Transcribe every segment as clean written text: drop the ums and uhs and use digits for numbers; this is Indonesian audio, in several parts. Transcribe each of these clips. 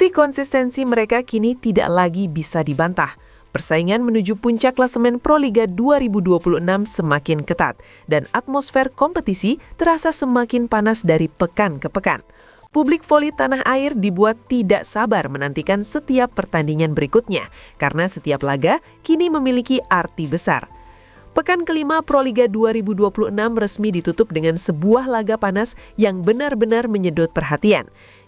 Bukti konsistensi mereka kini tidak lagi bisa dibantah. Persaingan menuju puncak klasemen Proliga 2026 semakin ketat dan atmosfer kompetisi terasa semakin panas dari pekan ke pekan. Publik voli tanah air dibuat tidak sabar menantikan setiap pertandingan berikutnya karena setiap laga kini memiliki arti besar. Pekan kelima Proliga 2026 resmi ditutup dengan sebuah laga panas yang benar-benar menyedot perhatian.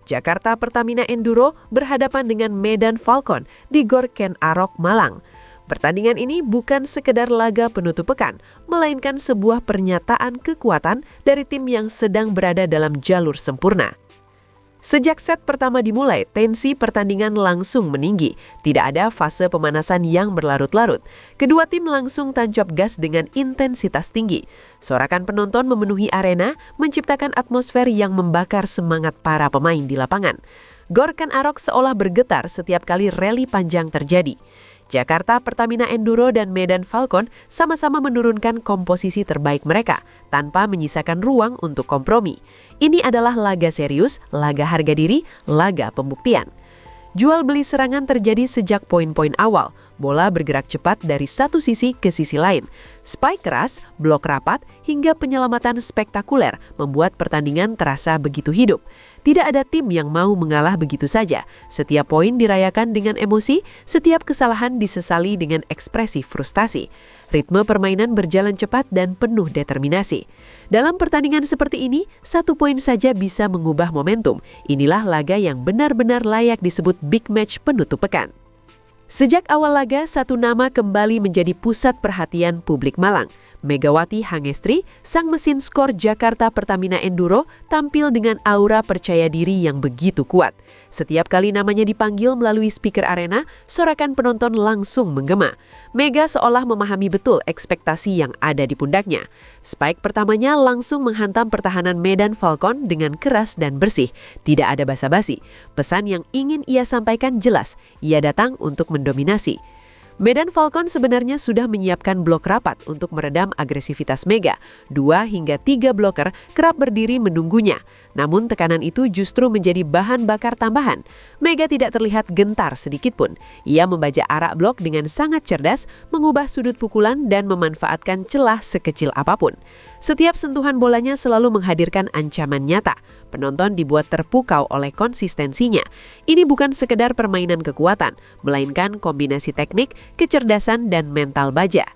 Jakarta Pertamina Enduro berhadapan dengan Medan Falcon di Gor Ken Arok, Malang. Pertandingan ini bukan sekedar laga penutup pekan, melainkan sebuah pernyataan kekuatan dari tim yang sedang berada dalam jalur sempurna. Sejak set pertama dimulai, tensi pertandingan langsung meninggi. Tidak ada fase pemanasan yang berlarut-larut. Kedua tim langsung tancap gas dengan intensitas tinggi. Sorakan penonton memenuhi arena, menciptakan atmosfer yang membakar semangat para pemain di lapangan. Gor Ken Arok seolah bergetar setiap kali rally panjang terjadi. Jakarta Pertamina Enduro dan Medan Falcon sama-sama menurunkan komposisi terbaik mereka tanpa menyisakan ruang untuk kompromi. Ini adalah laga serius, laga harga diri, laga pembuktian. Jual beli serangan terjadi sejak poin-poin awal. Bola bergerak cepat dari satu sisi ke sisi lain. Spike keras, blok rapat, hingga penyelamatan spektakuler membuat pertandingan terasa begitu hidup. Tidak ada tim yang mau mengalah begitu saja. Setiap poin dirayakan dengan emosi, setiap kesalahan disesali dengan ekspresi frustasi. Ritme permainan berjalan cepat dan penuh determinasi. Dalam pertandingan seperti ini, satu poin saja bisa mengubah momentum. Inilah laga yang benar-benar layak disebut big match penutup pekan. Sejak awal laga, satu nama kembali menjadi pusat perhatian publik Malang. Megawati Hangestri, sang mesin skor Jakarta Pertamina Enduro, tampil dengan aura percaya diri yang begitu kuat. Setiap kali namanya dipanggil melalui speaker arena, sorakan penonton langsung menggema. Mega seolah memahami betul ekspektasi yang ada di pundaknya. Spike pertamanya langsung menghantam pertahanan Medan Falcon dengan keras dan bersih. Tidak ada basa-basi. Pesan yang ingin ia sampaikan jelas, ia datang untuk mendominasi. Medan Falcon sebenarnya sudah menyiapkan blok rapat untuk meredam agresivitas Mega. 2 hingga 3 bloker kerap berdiri menunggunya. Namun tekanan itu justru menjadi bahan bakar tambahan. Mega tidak terlihat gentar sedikitpun. Ia membaca arah blok dengan sangat cerdas, mengubah sudut pukulan dan memanfaatkan celah sekecil apapun. Setiap sentuhan bolanya selalu menghadirkan ancaman nyata. Penonton dibuat terpukau oleh konsistensinya. Ini bukan sekedar permainan kekuatan, melainkan kombinasi teknik, kecerdasan, dan mental baja.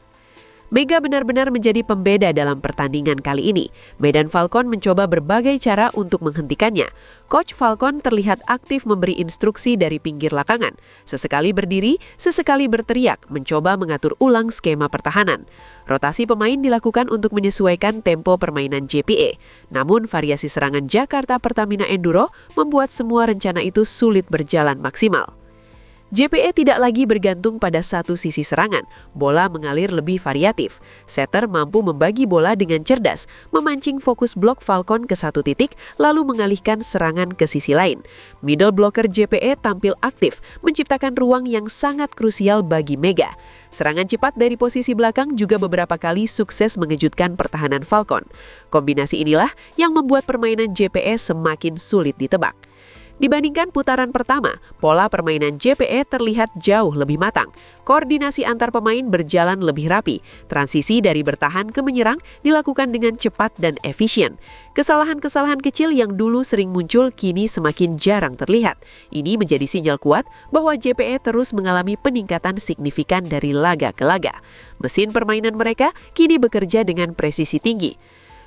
Mega benar-benar menjadi pembeda dalam pertandingan kali ini. Medan Falcon mencoba berbagai cara untuk menghentikannya. Coach Falcon terlihat aktif memberi instruksi dari pinggir lapangan. Sesekali berdiri, sesekali berteriak, mencoba mengatur ulang skema pertahanan. Rotasi pemain dilakukan untuk menyesuaikan tempo permainan JPE. Namun variasi serangan Jakarta Pertamina Enduro membuat semua rencana itu sulit berjalan maksimal. JPE tidak lagi bergantung pada satu sisi serangan, bola mengalir lebih variatif. Setter mampu membagi bola dengan cerdas, memancing fokus blok Falcon ke satu titik, lalu mengalihkan serangan ke sisi lain. Middle blocker JPE tampil aktif, menciptakan ruang yang sangat krusial bagi Mega. Serangan cepat dari posisi belakang juga beberapa kali sukses mengejutkan pertahanan Falcon. Kombinasi inilah yang membuat permainan JPE semakin sulit ditebak. Dibandingkan putaran pertama, pola permainan JPE terlihat jauh lebih matang. Koordinasi antar pemain berjalan lebih rapi. Transisi dari bertahan ke menyerang dilakukan dengan cepat dan efisien. Kesalahan-kesalahan kecil yang dulu sering muncul kini semakin jarang terlihat. Ini menjadi sinyal kuat bahwa JPE terus mengalami peningkatan signifikan dari laga ke laga. Mesin permainan mereka kini bekerja dengan presisi tinggi.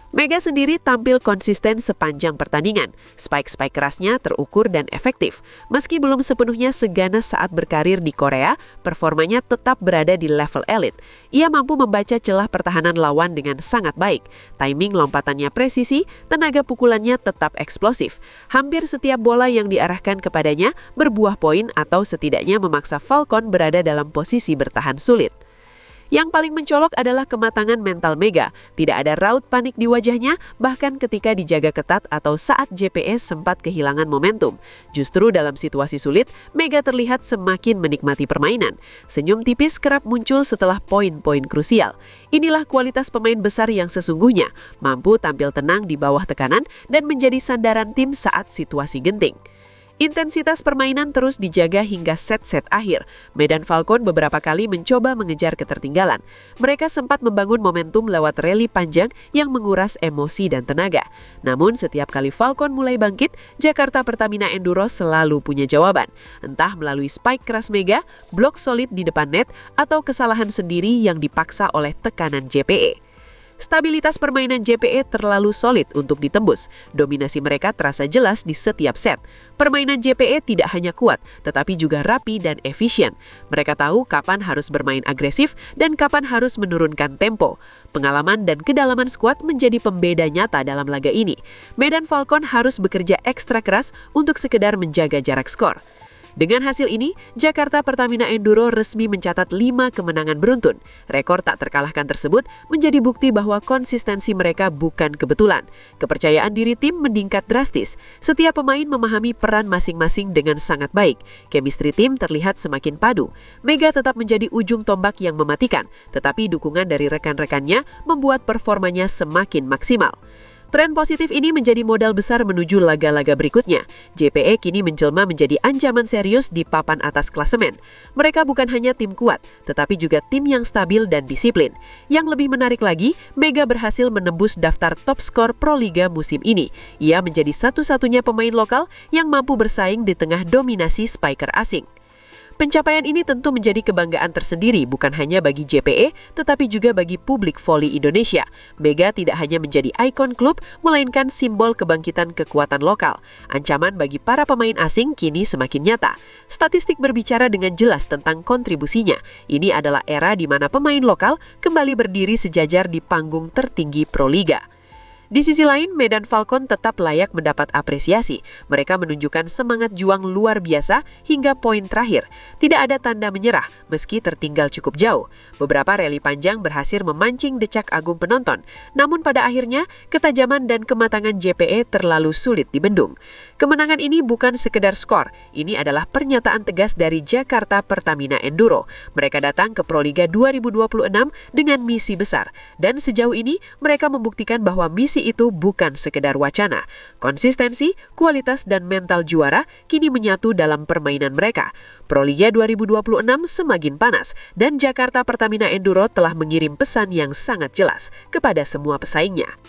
Mega sendiri tampil konsisten sepanjang pertandingan. Spike-spike kerasnya terukur dan efektif. Meski belum sepenuhnya seganas saat berkarir di Korea, performanya tetap berada di level elit. Ia mampu membaca celah pertahanan lawan dengan sangat baik. Timing lompatannya presisi, tenaga pukulannya tetap eksplosif. Hampir setiap bola yang diarahkan kepadanya berbuah poin atau setidaknya memaksa Falcon berada dalam posisi bertahan sulit. Yang paling mencolok adalah kematangan mental Mega. Tidak ada raut panik di wajahnya, bahkan ketika dijaga ketat atau saat JPS sempat kehilangan momentum. Justru dalam situasi sulit, Mega terlihat semakin menikmati permainan. Senyum tipis kerap muncul setelah poin-poin krusial. Inilah kualitas pemain besar yang sesungguhnya, mampu tampil tenang di bawah tekanan dan menjadi sandaran tim saat situasi genting. Intensitas permainan terus dijaga hingga set-set akhir. Medan Falcon beberapa kali mencoba mengejar ketertinggalan. Mereka sempat membangun momentum lewat rally panjang yang menguras emosi dan tenaga. Namun setiap kali Falcon mulai bangkit, Jakarta Pertamina Enduro selalu punya jawaban. Entah melalui spike keras Mega, blok solid di depan net, atau kesalahan sendiri yang dipaksa oleh tekanan JPE. Stabilitas permainan JPE terlalu solid untuk ditembus. Dominasi mereka terasa jelas di setiap set. Permainan JPE tidak hanya kuat, tetapi juga rapi dan efisien. Mereka tahu kapan harus bermain agresif dan kapan harus menurunkan tempo. Pengalaman dan kedalaman skuad menjadi pembeda nyata dalam laga ini. Medan Falcon harus bekerja ekstra keras untuk sekedar menjaga jarak skor. Dengan hasil ini, Jakarta Pertamina Enduro resmi mencatat 5 kemenangan beruntun. Rekor tak terkalahkan tersebut menjadi bukti bahwa konsistensi mereka bukan kebetulan. Kepercayaan diri tim meningkat drastis. Setiap pemain memahami peran masing-masing dengan sangat baik. Chemistry tim terlihat semakin padu. Mega tetap menjadi ujung tombak yang mematikan, tetapi dukungan dari rekan-rekannya membuat performanya semakin maksimal. Tren positif ini menjadi modal besar menuju laga-laga berikutnya. JPE kini menjelma menjadi ancaman serius di papan atas klasemen. Mereka bukan hanya tim kuat, tetapi juga tim yang stabil dan disiplin. Yang lebih menarik lagi, Mega berhasil menembus daftar top skor Proliga musim ini. Ia menjadi satu-satunya pemain lokal yang mampu bersaing di tengah dominasi spiker asing. Pencapaian ini tentu menjadi kebanggaan tersendiri bukan hanya bagi JPE, tetapi juga bagi publik voli Indonesia. Mega tidak hanya menjadi ikon klub, melainkan simbol kebangkitan kekuatan lokal. Ancaman bagi para pemain asing kini semakin nyata. Statistik berbicara dengan jelas tentang kontribusinya. Ini adalah era di mana pemain lokal kembali berdiri sejajar di panggung tertinggi Proliga. Di sisi lain, Medan Falcon tetap layak mendapat apresiasi. Mereka menunjukkan semangat juang luar biasa hingga poin terakhir. Tidak ada tanda menyerah meski tertinggal cukup jauh. Beberapa rally panjang berhasil memancing decak agung penonton. Namun pada akhirnya, ketajaman dan kematangan JPE terlalu sulit dibendung. Kemenangan ini bukan sekedar skor. Ini adalah pernyataan tegas dari Jakarta Pertamina Enduro. Mereka datang ke Proliga 2026 dengan misi besar. Dan sejauh ini, mereka membuktikan bahwa misi itu bukan sekedar wacana. Konsistensi, kualitas, dan mental juara kini menyatu dalam permainan mereka. Proliga 2026 semakin panas, dan Jakarta Pertamina Enduro telah mengirim pesan yang sangat jelas kepada semua pesaingnya.